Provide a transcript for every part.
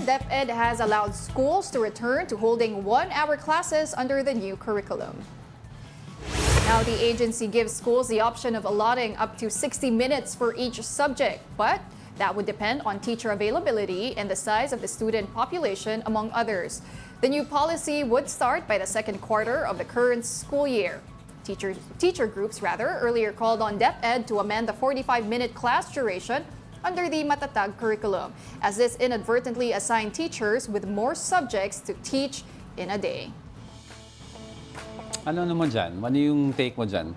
DepEd has allowed schools to return to holding 1-hour classes under the new curriculum. Now, the agency gives schools the option of allotting up to 60 minutes for each subject, but that would depend on teacher availability and the size of the student population, among others. The new policy would start by the second quarter of the current school year. Teacher groups earlier called on DepEd to amend the 45-minute class duration under the Matatag curriculum, as this inadvertently assigned teachers with more subjects to teach in a day. Ano naman dyan? Ano yung take mo dyan?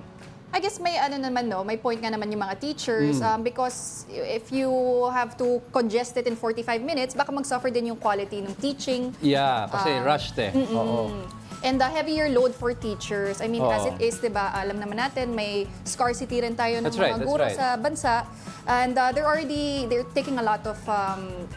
I guess may may point nga naman yung mga teachers because if you have to congest it in 45 minutes, baka mag-suffer din yung quality ng teaching. Yeah, kasi rushed eh. Oo. And the heavier load for teachers. I mean, as it is, diba, alam naman natin, may scarcity rin tayo ng mga guro sa bansa. And they're taking a lot of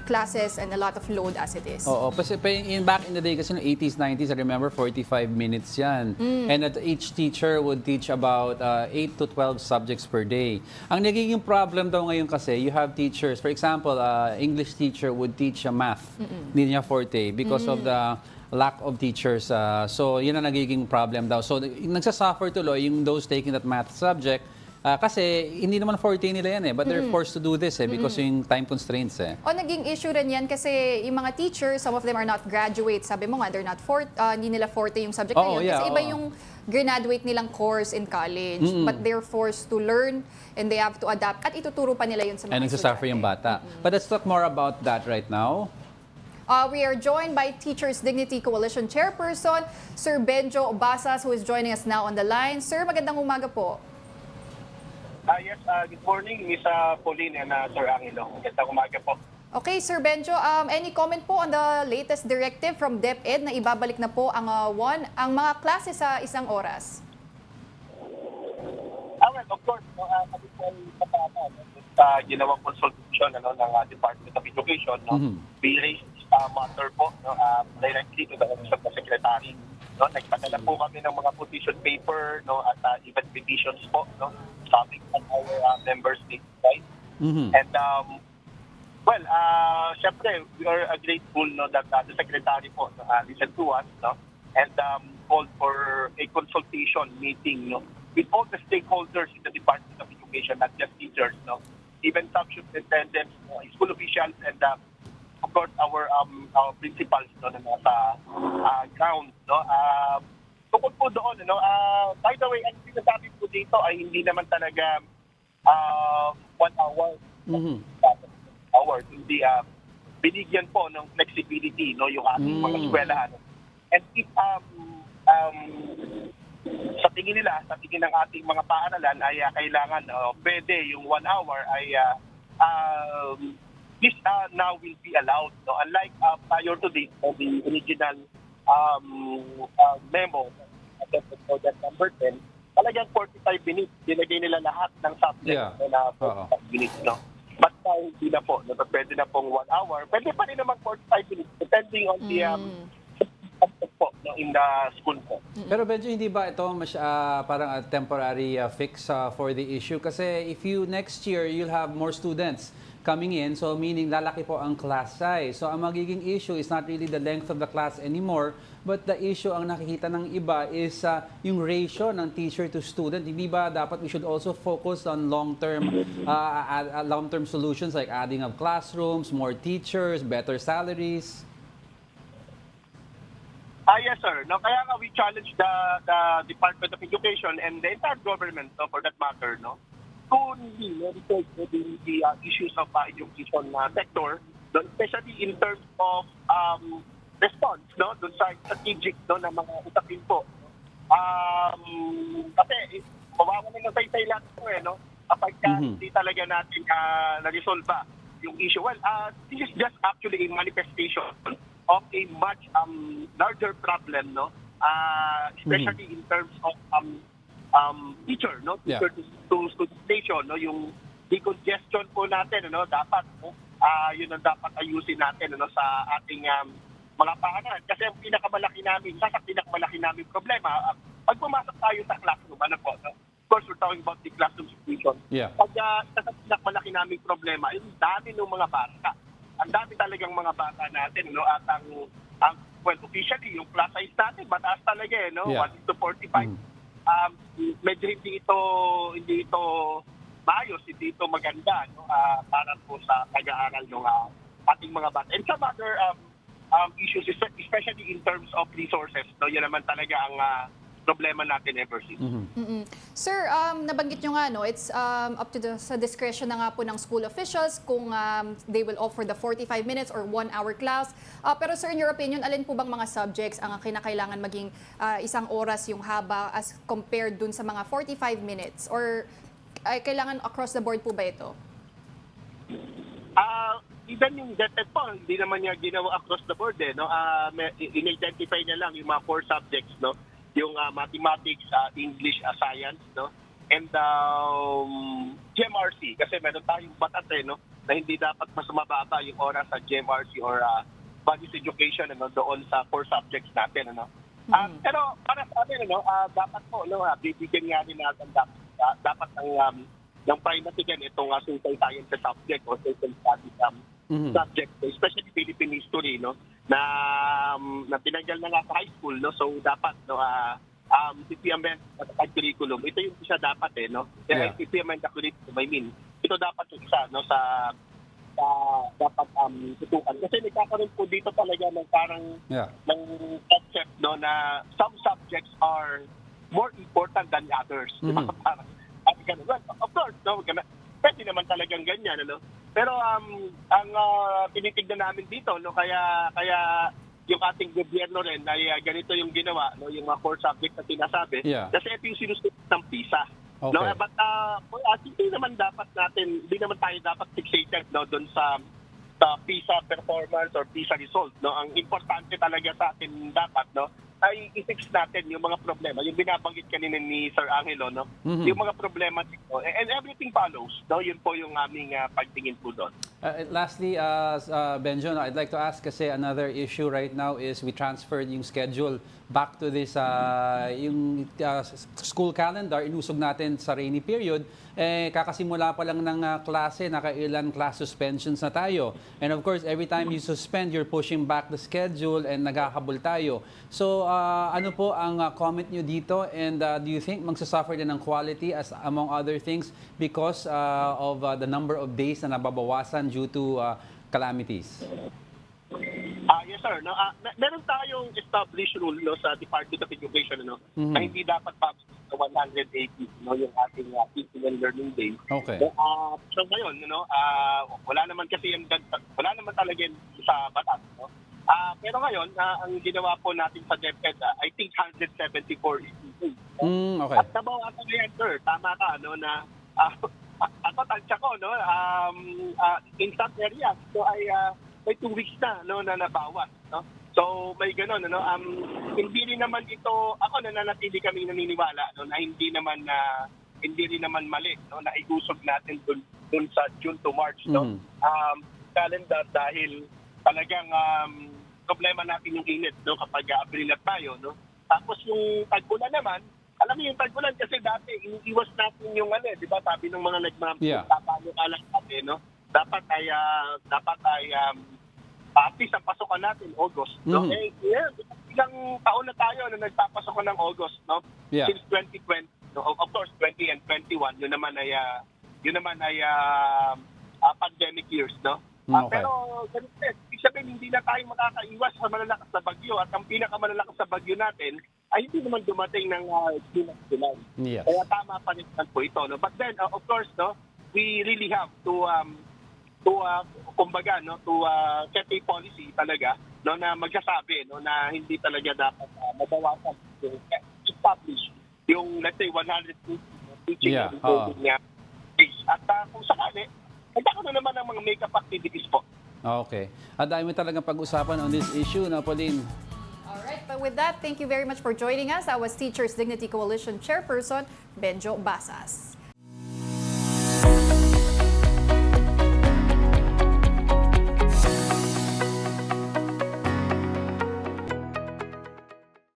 classes and a lot of load as it is. Oo, kasi back in the day kasi no 80s, 90s, I remember 45 minutes yan. And that each teacher would teach about 8 to 12 subjects per day. Ang nagiging problem daw ngayon kasi, you have teachers, for example, English teacher would teach math, hindi niya forte, because of the lack of teachers. So, yun ang nagiging problem daw. So, nagsasuffer tuloy yung those taking that math subject kasi hindi naman forte nila yan eh, but they're forced to do this eh because yung time constraints eh. O naging issue rin yan kasi yung mga teachers, some of them are not graduates. Sabi mo nga, they're not hindi nila forte yung subject na yun. Kasi iba yung graduate nilang course in college, but they're forced to learn and they have to adapt at ituturo pa nila yun sa mga And nagsasuffer yung bata. But let's talk more about that right now. We are joined by Teachers Dignity Coalition Chairperson, Sir Benjo Obasas, who is joining us now on the line. Sir, magandang umaga po. Yes, good morning, Ms. Pauline and Sir Angelo. Magandang umaga po. Okay, Sir Benjo, any comment po on the latest directive from DepEd na ibabalik na po ang mga klase sa isang oras? Well, of course, kami po ay kapata sa ginawang consultation ng Department of Education. We raised matter po directly to the Office of the Secretary. Nagpadala po kami ng mga position paper at even petitions po coming from our members stateside. And well, syempre, we are grateful that the Secretary po listened to us and called for a consultation meeting with all the stakeholders in the Department of Education, not just teachers, even sub-superintendents, school officials, and of course, our principals na nasa ground. Tungkol po doon, by the way, ang sinasabi po dito ay hindi naman talaga 1 hour. Hours. Hindi binigyan po ng flexibility yung ating mga eskwelahan. And if sa tingin nila, sa tingin ng ating mga paaralan ay kailangan pwede yung 1 hour ay this now will be allowed. Unlike prior to this, the original memo, for that number 10, talagang 45 minutes, dinagay nila lahat ng subject na 45 minutes. But hindi na po, pwede na pong 1 hour. Pwede pa rin naman 45 minutes, depending on the po in the school po. Pero Benjo, hindi ba ito parang a temporary fix for the issue? Kasi if next year, you'll have more students coming in, so meaning lalaki po ang class size. So ang magiging issue is not really the length of the class anymore, but the issue ang nakikita ng iba is yung ratio ng teacher to student. Hindi ba dapat we should also focus on long-term solutions like adding of classrooms, more teachers, better salaries? Yes, sir. Kaya nga we challenge the Department of Education and the entire government, for that matter, to resolve the issues of education sector, especially in terms of response, doon sa strategic na mga usapin po. Kasi mawawalan ng tayo lahat po kapag hindi talaga natin na-resolve yung issue. Well, this is just actually a manifestation of a much larger problem, especially in terms of teacher, teacher to student station, yung decongestion po natin, dapat yun ang dapat ayusin natin sa ating mga paaralan. Kasi ang pinakamalaki namin problema, pag pumasok tayo sa classroom, of course we're talking about the classroom situation. Yeah. Pag sa pinakamalaki namin problema, yung dami ng mga bata. ang dami talagang mga bata natin, no? At ang well, officially, yung class size natin, mataas talaga, no? Yeah. 1:45. Medyo hindi ito maayos, hindi ito maganda, no? Para po sa pag-aaral ng ating mga bata. And some other issues, especially in terms of resources, no? Yan naman talaga ang problema natin ever since. Sir, nabanggit nyo nga, no, it's up to sa discretion na nga po ng school officials kung they will offer the 45 minutes or 1-hour class. Pero sir, in your opinion, alin po bang mga subjects ang kinakailangan maging isang oras yung haba as compared dun sa mga 45 minutes? Or kailangan across the board po ba ito? Even yung DepEd po, hindi naman niya ginawa across the board, no? In-identify niya lang yung mga 4 subjects, no? Yung mathematics, English, science, no? And GMRC, kasi meron tayong batas, no? Na hindi dapat mas mababa yung oras sa GMRC or values education, ano, doon sa 4 subjects natin, ano? Pero para sa amin, ano, dapat po, no, bibigyan nga rin natin dapat ng primacy din itong social science subject o social studies subject, especially Philippine history, no, na tinanggal na nga sa high school, no, so dapat, no, if we amend the curriculum, ito yung isa dapat, no, if we amend the curriculum, I mean, ito dapat yung isa, no, sa dapat tutukan. Kasi nagkakaroon po dito talaga ng parang ng concept, no, na some subjects are more important than others. Diba? Parang, ganun. Well, of course, no, pwede naman talagang ganyan, ano. Pero ang tinitignan namin dito, no, kaya yung ating gobyerno rin ay ganito yung ginawa, no, yung mga 4 subjects na sinasabi. Kasi ito yung sinusunod ng PISA. Okay. No, but hindi naman tayo dapat fixated, no, doon sa PISA performance or PISA result, no. Ang importante talaga sa atin dapat, no, ay i-fix natin yung mga problema, yung binabanggit kanina ni Sir Angelo, no? Yung mga problema dito, and everything follows, no? Yun po yung aming pagtingin po doon. Lastly, Benjo, I'd like to ask kasi another issue right now is we transferred yung schedule back to this yung school calendar, inusog natin sa rainy period. Kakasimula pa lang ng klase, nakailan class suspensions na tayo. And of course, every time you suspend, you're pushing back the schedule and naghahabol tayo. So, ano po ang comment nyo dito? And do you think magsasuffer din ng quality as among other things because of the number of days na nababawasan due to calamities? Yes, sir. No, meron tayong established rule, no, sa Department of Education, no, na hindi dapat publish sa 180, no, yung ating teaching and learning day. Okay. So ngayon, no, wala naman talaga yun sa batas, no. Pero ngayon, ang ginawa po natin sa DepEd, I think 174 issues. Okay. At nabawasan na yan, sir. Tama ka, no, na ako tansya ko, no, in some areas, so ay may 2 weeks na, no, na nabawas, no. So may gano'n, no. Hindi rin naman ito, ako nananatili kami naniniwala, no, na hindi rin naman mali, no, na iusog natin dun sa June to March, no. Calendar dahil talagang problema natin yung init, no, kapag Abril na tayo, no. Tapos yung tag-ulan naman, alam mo yung tag-ulan kasi dati iniiwas natin yung di ba, sabi ng mga nagpapalukalan natin, no. Dapat ay at least ang pasokan natin August, no. Ilang taon na tayo na nagpapasokan ng August, no. Since 2020, no? Of course 20 and 21, yun naman ay pandemic years, no. Okay. Pero ganito, ibig sabihin hindi na tayo makakaiwas sa malalakas na bagyo at ang pinakamalalakas na bagyo natin ay hindi naman dumating ng July. Yes. Kaya tama pa rin po ito, no. But then of course, no, we really have to kumbaga, no, to set a policy talaga, no, na magsasabi, no, na hindi talaga dapat mabawasan yung establish yung, let's say, 100 teaching and learning days. At kung sakali, nagkakaroon naman ng mga makeup activities po. Okay. At dahil mo talagang pag-usapan on this issue, na Pauline. Alright, but with that, thank you very much for joining us. I was Teachers Dignity Coalition Chairperson, Benjo Basas.